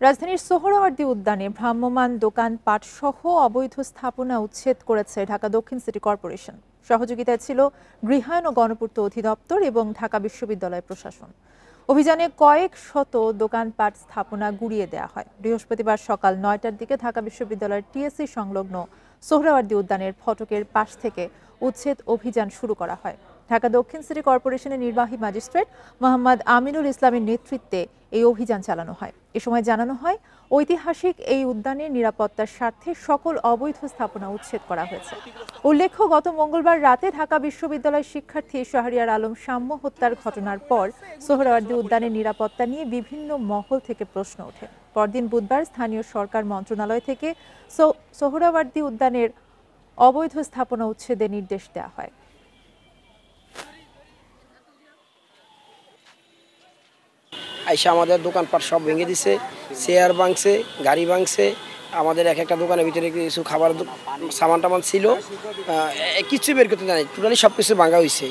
রাজধানীর সোহরাওয়ার্দী উদ্যানে ভ্রাম্যমাণ দোকানপাট সহ অবৈধ স্থাপনা উচ্ছেদ করেছে ঢাকা দক্ষিণ সিটি কর্পোরেশন। সহযোগিতায় ছিল গৃহায়ন ও গণপূর্ত অধিদপ্তর এবং ঢাকা বিশ্ববিদ্যালয় প্রশাসন। অভিযানে কয়েক শত দোকানপাট স্থাপনা গুড়িয়ে দেওয়া হয়। বৃহস্পতিবার সকাল ৯টার দিকে ঢাকা বিশ্ববিদ্যালয়ের টিএসসি সংলগ্ন সোহরাওয়ার্দী উদ্যানের ফটকের পাশ থেকে উচ্ছেদ অভিযান শুরু করা হয়। ঢাকা দক্ষিণ সিটি কর্পোরেশনের নির্বাহী ম্যাজিস্ট্রেট মোহাম্মদ আমিনুল ইসলামের নেতৃত্বে এই অভিযান চালানো হয়। এ সময় জানানো হয়, ঐতিহাসিক এই উদ্যানের নিরাপত্তার স্বার্থে সকল অবৈধ স্থাপনা উচ্ছেদ করা হয়েছে। উল্লেখ্য, গত মঙ্গলবার রাতে ঢাকা বিশ্ববিদ্যালয় শিক্ষার্থী শাহরিয়ার আলম শাম্য হত্যার ঘটনার পর সোহরাওয়ার্দী উদ্যানের নিরাপত্তা নিয়ে বিভিন্ন মহল থেকে প্রশ্ন ওঠে। পরদিন বুধবার স্থানীয় সরকার মন্ত্রণালয় থেকে সোহরাওয়ার্দী উদ্যানের অবৈধ স্থাপনা উচ্ছেদের নির্দেশ দেওয়া হয়। আইসা আমাদের দোকানপাট সব ভেঙে দিছে, চেয়ার ভাঙছে, গাড়ি ভাঙছে। আমাদের এক একটা দোকানের ভিতরে কিছু খাবার সামান টামান ছিল, কিছু বের করতে জানি, টোটালি সব কিছু ভাঙা হয়েছে।